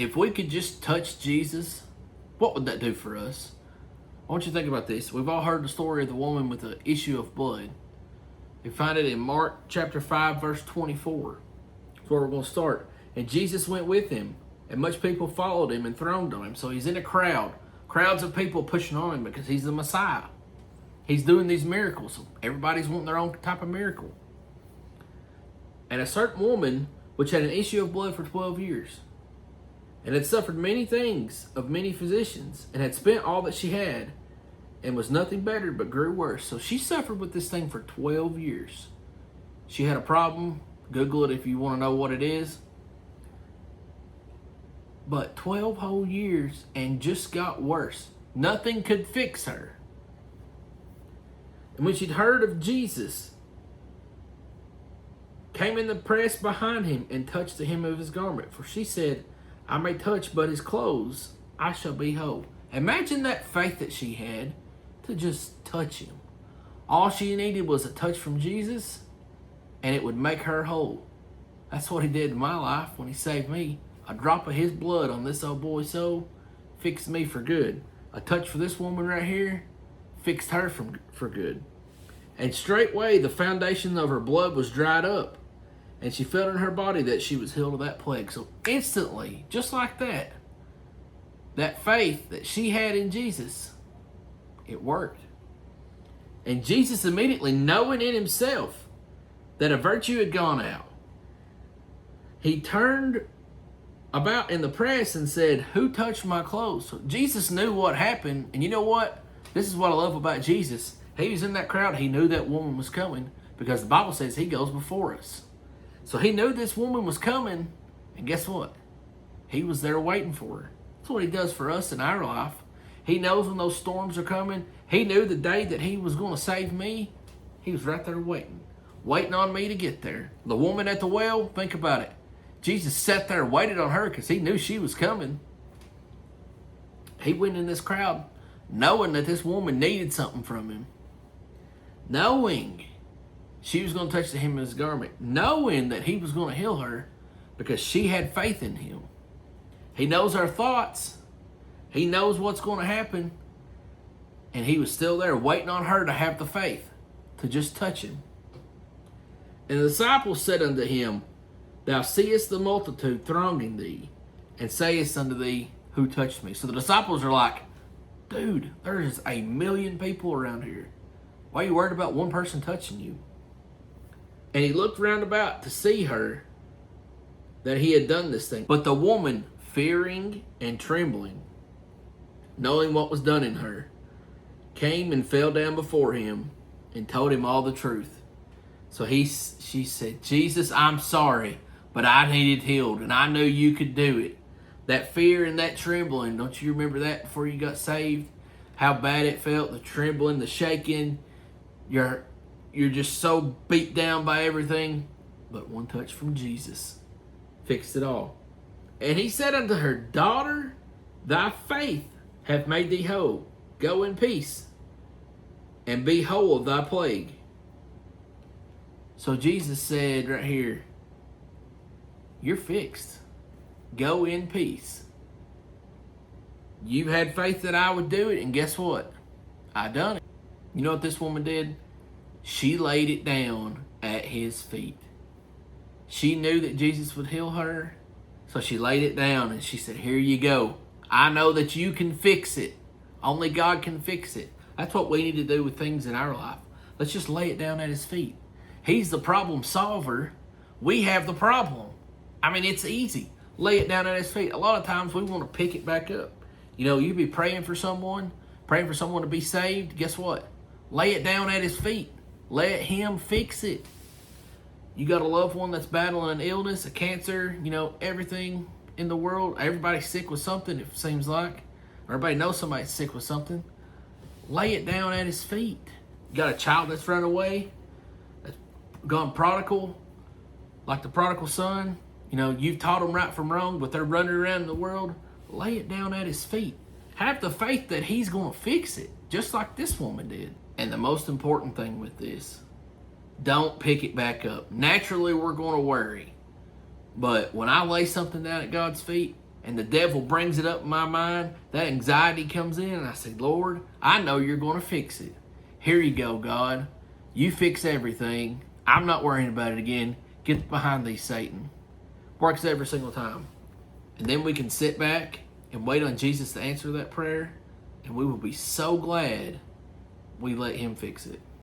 if we could just touch Jesus, what would that do for us? I want you to think about this. We've all heard the story of the woman with the issue of blood. You find it in Mark chapter 5, verse 24. That's where we're going to start. And Jesus went with him, and much people followed him and thronged on him. So he's in a crowd. Crowds of people pushing on him because he's the Messiah. He's doing these miracles. Everybody's wanting their own type of miracle. And a certain woman, which had an issue of blood for 12 years, and had suffered many things of many physicians, and had spent all that she had, and was nothing better, but grew worse. So she suffered with this thing for 12 years. She had a problem. Google it if you want to know what it is. But 12 whole years and just got worse. Nothing could fix her. And when she'd heard of Jesus, came in the press behind him and touched the hem of his garment. For she said, I may touch but his clothes, I shall be whole. Imagine that faith that she had to just touch him. All she needed was a touch from Jesus, and it would make her whole. That's what he did in my life when he saved me. A drop of his blood on this old boy's soul fixed me for good. A touch for this woman right here fixed her for good. And straightway the foundation of her blood was dried up, and she felt in her body that she was healed of that plague. So instantly, just like that, that faith that she had in Jesus, it worked. And Jesus immediately, knowing in himself that a virtue had gone out, he turned about in the press and said, who touched my clothes? So Jesus knew what happened. And you know what? This is what I love about Jesus. He was in that crowd. He knew that woman was coming because the Bible says he goes before us. So he knew this woman was coming. And guess what? He was there waiting for her. That's what he does for us in our life. He knows when those storms are coming. He knew the day that he was going to save me. He was right there waiting on me to get there. The woman at the well, think about it. Jesus sat there and waited on her because he knew she was coming. He went in this crowd knowing that this woman needed something from him. Knowing she was going to touch the hem of his garment. Knowing that he was going to heal her because she had faith in him. He knows our thoughts. He knows what's going to happen. And he was still there waiting on her to have the faith to just touch him. And the disciples said unto him, Thou seest the multitude thronging thee, and sayest unto thee, who touched me? So the disciples are like, dude, there's 1 million people around here. Why are you worried about one person touching you? And he looked round about to see her, that he had done this thing. But the woman, fearing and trembling, knowing what was done in her, came and fell down before him and told him all the truth. So she said, Jesus, I'm sorry, but I needed healed, and I knew you could do it. That fear and that trembling, don't you remember that before you got saved? How bad it felt, the trembling, the shaking. You're just so beat down by everything. But one touch from Jesus fixed it all. And he said unto her, Daughter, thy faith hath made thee whole. Go in peace, and be whole of thy plague. So Jesus said right here, you're fixed. Go in peace. You've had faith that I would do it, and guess what? I done it. You know what this woman did? She laid it down at his feet. She knew that Jesus would heal her, so she laid it down and she said, here you go. I know that you can fix it. Only God can fix it. That's what we need to do with things in our life. Let's just lay it down at his feet. He's the problem solver. We have the problem. I mean, it's easy. Lay it down at his feet. A lot of times we want to pick it back up. You know, you be praying for someone to be saved. Guess what? Lay it down at his feet. Let him fix it. You got a loved one that's battling an illness, a cancer, you know, everything in the world. Everybody's sick with something, it seems like. Everybody knows somebody's sick with something. Lay it down at his feet. You got a child that's run away, that's gone prodigal, like the prodigal son. You know, you've taught them right from wrong, but they're running around in the world. Lay it down at his feet. Have the faith that he's going to fix it, just like this woman did. And the most important thing with this, don't pick it back up. Naturally, we're going to worry. But when I lay something down at God's feet, and the devil brings it up in my mind, that anxiety comes in, and I say, Lord, I know you're going to fix it. Here you go, God. You fix everything. I'm not worrying about it again. Get behind thee, Satan. Works every single time. And then we can sit back and wait on Jesus to answer that prayer, and we will be so glad we let him fix it.